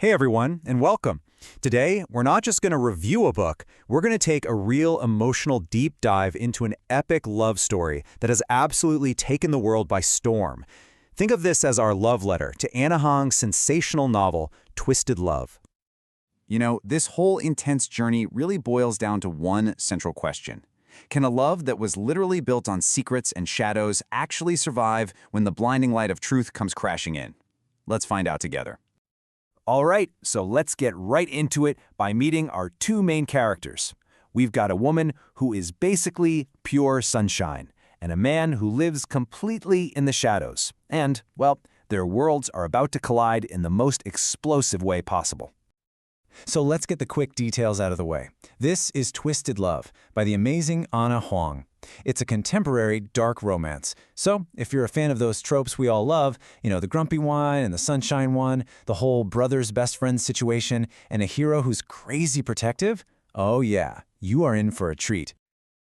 Hey everyone, and welcome. Today, we're not just going to review a book, we're going to take a real emotional deep dive into an epic love story that has absolutely taken the world by storm. Think of this as our love letter to Anna Huang's sensational novel, Twisted Love. You know, this whole intense journey really boils down to one central question. Can a love that was literally built on secrets and shadows actually survive when the blinding light of truth comes crashing in? Let's find out together. All right, so let's get right into it by meeting our two main characters. We've got a woman who is basically pure sunshine, and a man who lives completely in the shadows. And, well, their worlds are about to collide in the most explosive way possible. So let's get the quick details out of the way. This is Twisted Love by the amazing Anna Huang. It's a contemporary dark romance. So if you're a fan of those tropes we all love, the grumpy one and the sunshine one, the whole brother's best friend situation, and a hero who's crazy protective, oh yeah, you are in for a treat.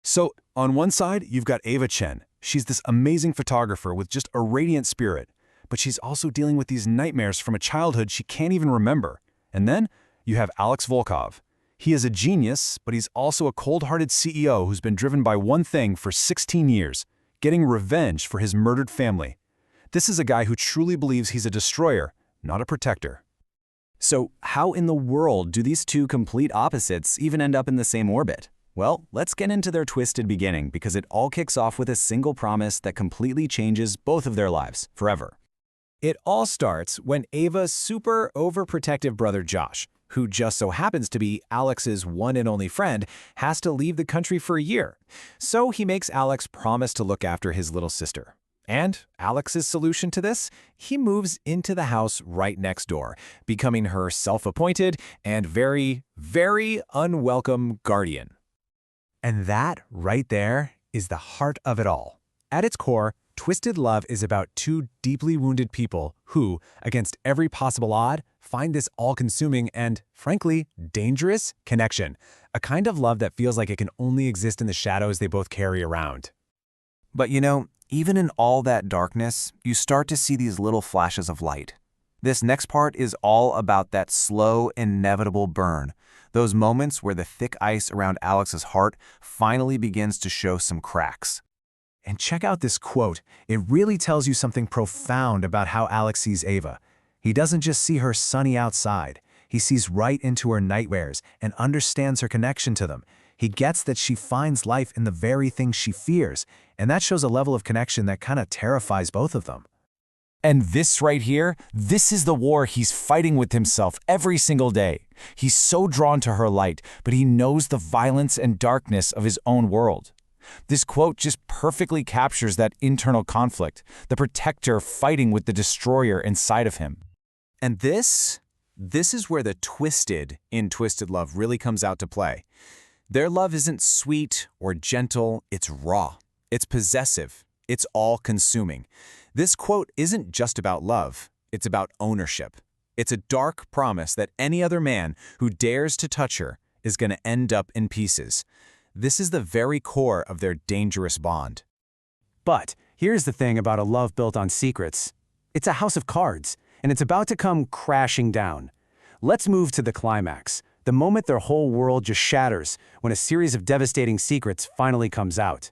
So on one side, you've got Ava Chen. She's this amazing photographer with just a radiant spirit, but she's also dealing with these nightmares from a childhood she can't even remember. And then you have Alex Volkov. He is a genius, but he's also a cold-hearted CEO who's been driven by one thing for 16 years, getting revenge for his murdered family. This is a guy who truly believes he's a destroyer, not a protector. So how in the world do these two complete opposites even end up in the same orbit? Well, let's get into their twisted beginning because it all kicks off with a single promise that completely changes both of their lives, forever. It all starts when Ava's super overprotective brother Josh, who just so happens to be Alex's one and only friend, has to leave the country for a year. So he makes Alex promise to look after his little sister. And Alex's solution to this? He moves into the house right next door, becoming her self-appointed and very, very unwelcome guardian. And that right there is the heart of it all. At its core, Twisted Love is about two deeply wounded people who, against every possible odd, find this all-consuming and, frankly, dangerous connection, a kind of love that feels like it can only exist in the shadows they both carry around. But even in all that darkness, you start to see these little flashes of light. This next part is all about that slow, inevitable burn, those moments where the thick ice around Alex's heart finally begins to show some cracks. And check out this quote. It really tells you something profound about how Alex sees Ava. He doesn't just see her sunny outside. He sees right into her nightmares and understands her connection to them. He gets that she finds life in the very thing she fears, and that shows a level of connection that kind of terrifies both of them. And this right here, this is the war he's fighting with himself every single day. He's so drawn to her light, but he knows the violence and darkness of his own world. This quote just perfectly captures that internal conflict, the protector fighting with the destroyer inside of him. And this is where the twisted in Twisted Love really comes out to play. Their love isn't sweet or gentle, it's raw. It's possessive. It's all-consuming. This quote isn't just about love, it's about ownership. It's a dark promise that any other man who dares to touch her is going to end up in pieces. This is the very core of their dangerous bond. But here's the thing about a love built on secrets. It's a house of cards, and it's about to come crashing down. Let's move to the climax, the moment their whole world just shatters when a series of devastating secrets finally comes out.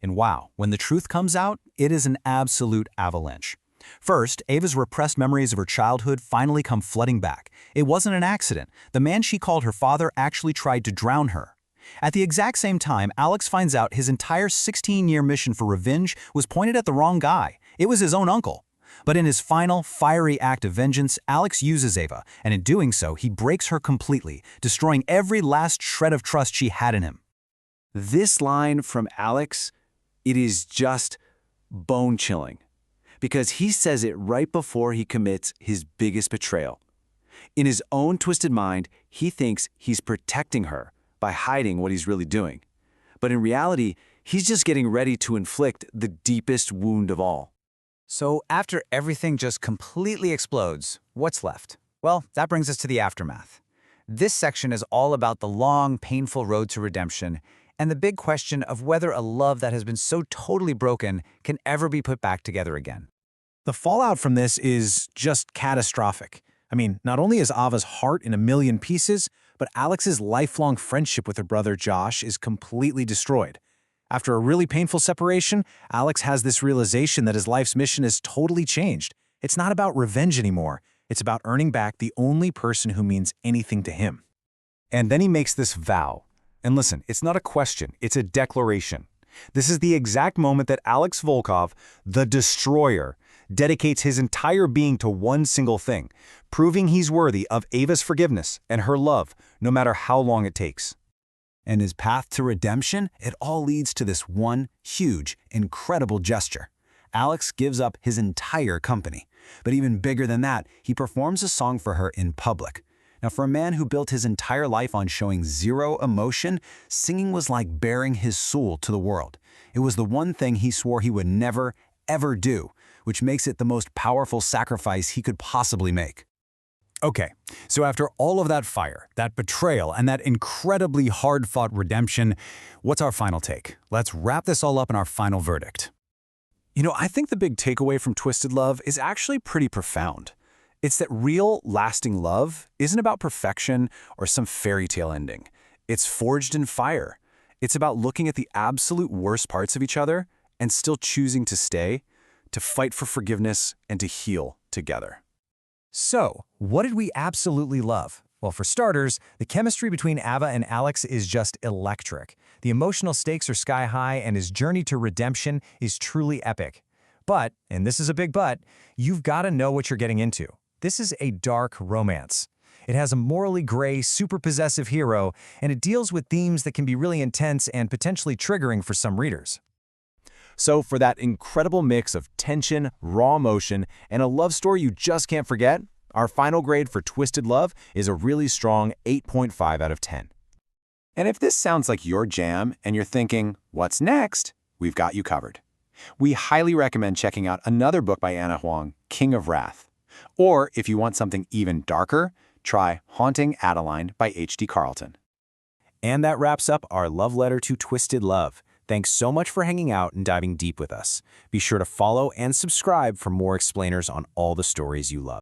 And wow, when the truth comes out, it is an absolute avalanche. First, Ava's repressed memories of her childhood finally come flooding back. It wasn't an accident. The man she called her father actually tried to drown her. At the exact same time, Alex finds out his entire 16-year mission for revenge was pointed at the wrong guy. It was his own uncle. But in his final, fiery act of vengeance, Alex uses Ava, and in doing so, he breaks her completely, destroying every last shred of trust she had in him. This line from Alex, it is just bone-chilling, because he says it right before he commits his biggest betrayal. In his own twisted mind, he thinks he's protecting her by hiding what he's really doing. But in reality, he's just getting ready to inflict the deepest wound of all. So after everything just completely explodes, what's left? Well, that brings us to the aftermath. This section is all about the long, painful road to redemption and the big question of whether a love that has been so totally broken can ever be put back together again. The fallout from this is just catastrophic. I mean, not only is Ava's heart in a million pieces, but Alex's lifelong friendship with her brother Josh is completely destroyed. After a really painful separation, Alex has this realization that his life's mission has totally changed. It's not about revenge anymore. It's about earning back the only person who means anything to him. And then he makes this vow. And listen, it's not a question, it's a declaration. This is the exact moment that Alex Volkov, the Destroyer, dedicates his entire being to one single thing, proving he's worthy of Ava's forgiveness and her love, no matter how long it takes. And his path to redemption, it all leads to this one huge, incredible gesture. Alex gives up his entire company. But even bigger than that, he performs a song for her in public. Now, for a man who built his entire life on showing zero emotion, singing was like bearing his soul to the world. It was the one thing he swore he would never, ever do, which makes it the most powerful sacrifice he could possibly make. Okay, so after all of that fire, that betrayal, and that incredibly hard-fought redemption, what's our final take? Let's wrap this all up in our final verdict. I think the big takeaway from Twisted Love is actually pretty profound. It's that real, lasting love isn't about perfection or some fairy tale ending. It's forged in fire. It's about looking at the absolute worst parts of each other and still choosing to stay, to fight for forgiveness, and to heal together. So, what did we absolutely love? Well, for starters, the chemistry between Ava and Alex is just electric. The emotional stakes are sky high, and his journey to redemption is truly epic. But, and this is a big but, you've got to know what you're getting into. This is a dark romance. It has a morally gray, super possessive hero, and it deals with themes that can be really intense and potentially triggering for some readers. So for that incredible mix of tension, raw emotion, and a love story you just can't forget, our final grade for Twisted Love is a really strong 8.5 out of 10. And if this sounds like your jam and you're thinking, what's next? We've got you covered. We highly recommend checking out another book by Anna Huang, King of Wrath. Or if you want something even darker, try Haunting Adeline by H.D. Carlton. And that wraps up our love letter to Twisted Love. Thanks so much for hanging out and diving deep with us. Be sure to follow and subscribe for more explainers on all the stories you love.